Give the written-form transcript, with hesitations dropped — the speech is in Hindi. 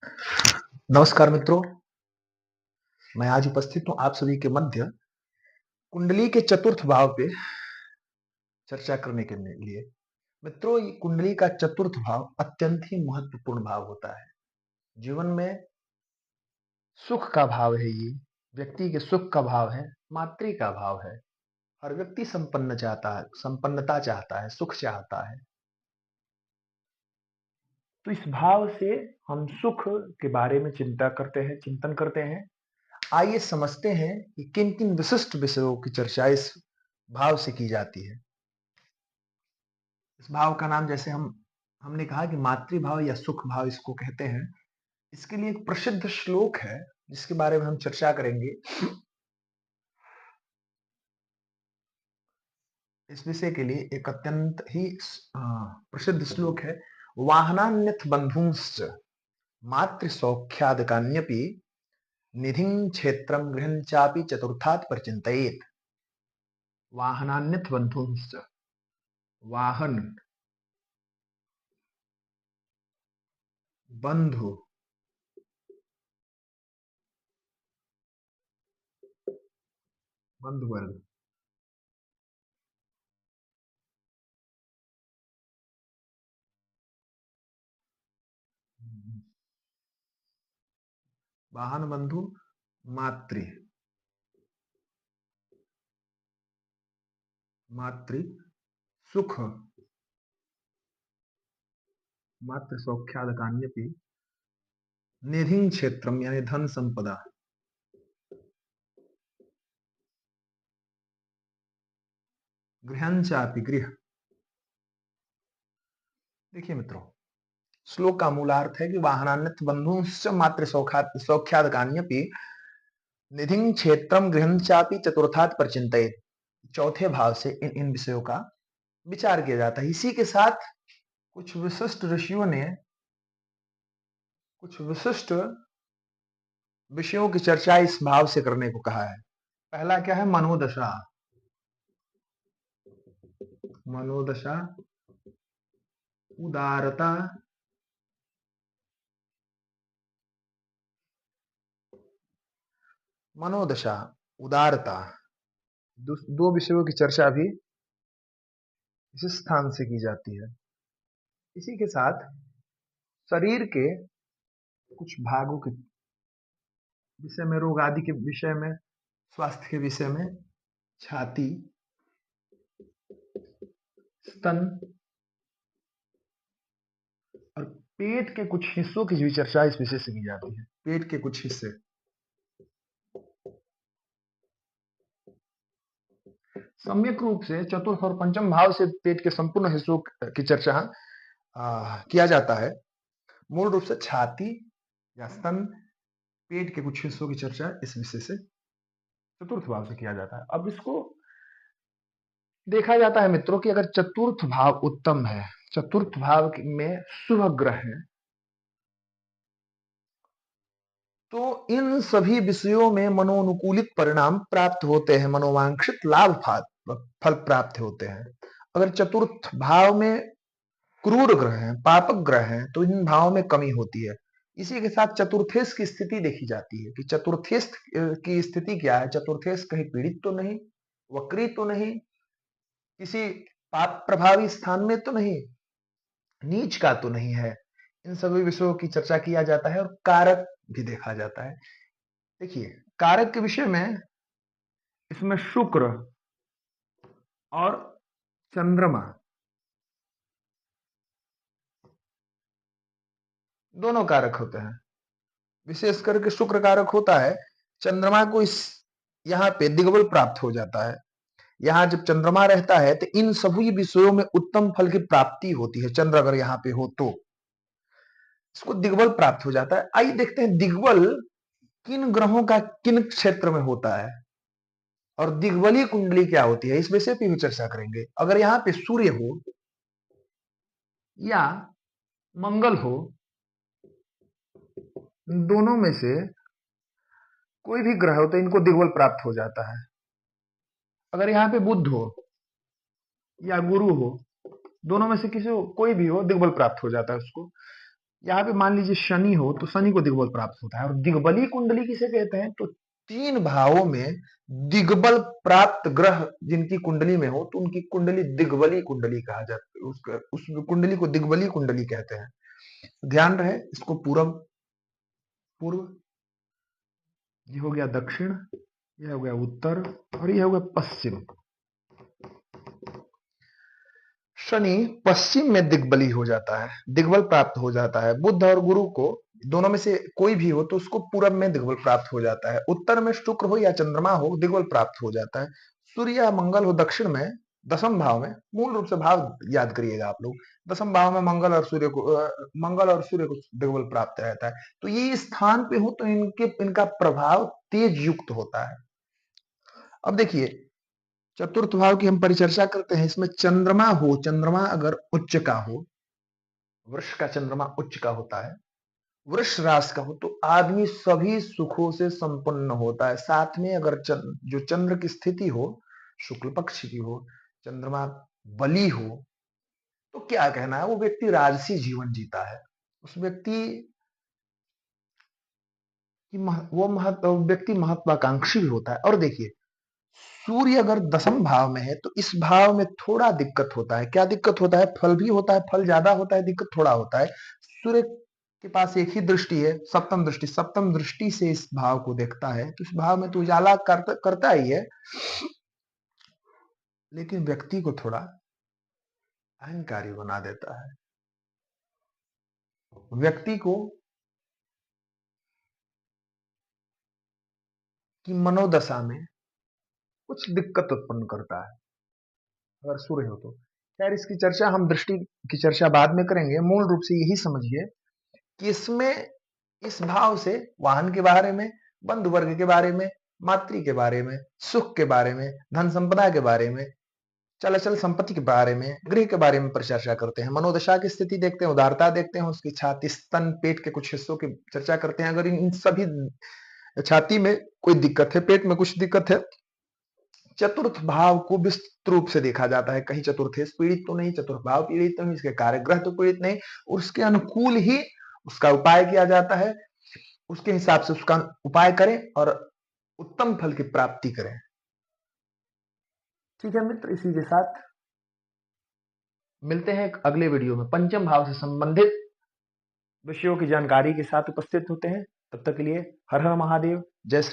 नमस्कार मित्रों, मैं आज उपस्थित हूँ आप सभी के मध्य कुंडली के चतुर्थ भाव पे चर्चा करने के लिए। मित्रों, ये कुंडली का चतुर्थ भाव अत्यंत ही महत्वपूर्ण भाव होता है। जीवन में सुख का भाव है ये, व्यक्ति के सुख का भाव है, मातृ का भाव है। हर व्यक्ति संपन्न चाहता है, संपन्नता चाहता है, सुख चाहता है। तो इस भाव से हम सुख के बारे में चिंता करते हैं, चिंतन करते हैं। आइए समझते हैं कि किन किन विशिष्ट विषयों की चर्चा इस भाव से की जाती है। इस भाव का नाम, जैसे हमने कहा कि मातृभाव या सुख भाव इसको कहते हैं। इसके लिए एक प्रसिद्ध श्लोक है जिसके बारे में हम चर्चा करेंगे। इस विषय के लिए एक अत्यंत ही प्रसिद्ध श्लोक है। वाहनान्यथ बंधुंश्च मातृ सौख्यादकान्यपि निधिं क्षेत्रं गृहं चापि चतुर्थात् परिचिन्तयेत्। वाहनान्यथ बंधुंश्च, वाहन, बंधु, बंधु वर्ग, वाहन, बंधु, मातृ, मातृ सुख, मातृ सौख्यादकान्यपि निधिं क्षेत्रम यानी धन संपदा, गृहंचापि गृह। देखिए मित्रों, श्लोक का मूलार्थ है कि वाहनान्यथ बंधुश्च मातृ सौख्यादकान्यपि निधिं क्षेत्रम गृहंचापि चतुर्थात् परिचिन्तयेत्। चौथे भाव से इन इन विषयों का विचार किया जाता है। इसी के साथ कुछ विशिष्ट ऋषियों ने कुछ विशिष्ट विषयों की चर्चा इस भाव से करने को कहा है। पहला क्या है? मनोदशा। मनोदशा, उदारता, मनोदशा, उदारता, दो विषयों की चर्चा भी इस स्थान से की जाती है। इसी के साथ शरीर के कुछ भागों के विषय में, रोग आदि के विषय में, स्वास्थ्य के विषय में, छाती, स्तन और पेट के कुछ हिस्सों की भी चर्चा इस विषय से की जाती है। पेट के कुछ हिस्से, सम्यक रूप से चतुर्थ और पंचम भाव से पेट के संपूर्ण हिस्सों की चर्चा किया जाता है। मूल रूप से छाती या स्तन, पेट के कुछ हिस्सों की चर्चा इस विषय से चतुर्थ भाव से किया जाता है। अब इसको देखा जाता है मित्रों कि अगर चतुर्थ भाव उत्तम है, चतुर्थ भाव में शुभ ग्रह है, तो इन सभी विषयों में मनोनुकूलित परिणाम प्राप्त होते हैं, मनोवांक्षित लाभ फल प्राप्त होते हैं। अगर चतुर्थ भाव में क्रूर ग्रह हैं, पापक ग्रह हैं, तो इन भावों में कमी होती है। इसी के साथ चतुर्थेश की स्थिति देखी जाती है कि चतुर्थेश की स्थिति क्या है। चतुर्थेश कहीं पीड़ित तो नहीं, वक्री तो नहीं, किसी पाप प्रभावी स्थान में तो नहीं, नीच का तो नहीं है। इन सभी विषयों की चर्चा किया जाता है और कारक भी देखा जाता है। देखिए, कारक के विषय में इसमें शुक्र और चंद्रमा दोनों कारक होते हैं। विशेष करके शुक्र कारक होता है। चंद्रमा को इस यहाँ पे दिग्बल प्राप्त हो जाता है। यहाँ जब चंद्रमा रहता है तो इन सभी विषयों में उत्तम फल की प्राप्ति होती है। चंद्र अगर यहाँ पे हो तो इसको दिग्बल प्राप्त हो जाता है। आइए देखते हैं दिग्बल किन ग्रहों का किन क्षेत्र में होता है और दिग्बली कुंडली क्या होती है, इस विषय पे भी चर्चा करेंगे। अगर यहाँ पे सूर्य हो या मंगल हो, दोनों में से कोई भी ग्रह हो तो इनको दिग्बल प्राप्त हो जाता है। अगर यहाँ पे बुध हो या गुरु हो, दोनों में से किसी कोई भी हो, दिग्बल प्राप्त हो जाता है उसको। यहाँ पे मान लीजिए शनि हो तो शनि को दिग्बल प्राप्त होता है। और दिग्बली कुंडली किसे कहते हैं? तो 3 भावों में दिग्बल प्राप्त ग्रह जिनकी कुंडली में हो तो उनकी कुंडली दिग्बली कुंडली कहा जाता है। उस कुंडली को दिग्बली कुंडली कहते हैं। ध्यान रहे, इसको पूर्व, ये हो गया दक्षिण, ये हो गया उत्तर और ये हो गया पश्चिम। शनि पश्चिम में दिग्बली हो जाता है, दिग्बल प्राप्त हो जाता है। बुध और गुरु को दोनों में से कोई भी हो तो उसको पूरब में दिग्बल प्राप्त हो जाता है। उत्तर में शुक्र हो या चंद्रमा हो दिग्बल प्राप्त हो जाता है। सूर्य या मंगल हो दक्षिण में, दसम भाव में, मूल रूप से भाव याद करिएगा आप लोग। दसम भाव में मंगल और सूर्य को दिग्बल प्राप्त रहता है। तो ये स्थान पे हो तो इनका प्रभाव तेज युक्त होता है। अब देखिए, चतुर्थ भाव की हम परिचर्चा करते हैं। इसमें चंद्रमा हो, चंद्रमा अगर उच्च का हो, वृष का चंद्रमा उच्च का होता है, वृष राशि का हो तो आदमी सभी सुखों से संपन्न होता है। साथ में अगर जो चंद्र की स्थिति हो, शुक्ल पक्ष की हो, चंद्रमा बली हो, तो क्या कहना है, वो व्यक्ति राजसी जीवन जीता है। उस व्यक्ति की व्यक्ति महत्वाकांक्षी भी होता है। और देखिए, सूर्य अगर दसम भाव में है तो इस भाव में थोड़ा दिक्कत होता है। क्या दिक्कत होता है? फल भी होता है, फल ज्यादा होता है, दिक्कत थोड़ा होता है। सूर्य के पास एक ही दृष्टि है, सप्तम दृष्टि। सप्तम दृष्टि से इस भाव को देखता है तो इस भाव में तो उजाला करता ही है, लेकिन व्यक्ति को थोड़ा अहंकारी बना देता है। व्यक्ति को की मनोदशा में कुछ दिक्कत उत्पन्न करता है अगर सूर्य हो तो। खैर, इसकी चर्चा हम दृष्टि की चर्चा बाद में करेंगे। मूल रूप से यही समझिए कि इसमें इस भाव से वाहन के बारे में, बंधु वर्ग के बारे में, मातृ के बारे में, सुख के बारे में, धन संपदा के बारे में, चल संपत्ति के बारे में, गृह के बारे में परिचर्चा करते हैं। मनोदशा की स्थिति देखते हैं, उदारता देखते हैं, उसकी छाती, स्तन, पेट के कुछ हिस्सों की चर्चा करते हैं। अगर इन सभी, छाती में कोई दिक्कत है, पेट में कुछ दिक्कत है, चतुर्थ भाव को विस्तृत रूप से देखा जाता है। कहीं चतुर्थ पीड़ित तो नहीं, चतुर्थ भाव पीड़ित तो नहीं, इसके कार्य ग्रह तो पीड़ित नहीं, और उसके अनुकूल ही उसका उपाय किया जाता है। उसके हिसाब से उसका उपाय करें और उत्तम फल की प्राप्ति करें। ठीक है मित्र, इसी के साथ मिलते हैं एक अगले वीडियो में। पंचम भाव से संबंधित विषयों की जानकारी के साथ उपस्थित होते हैं। तब तक के लिए हर हर महादेव, जय श्री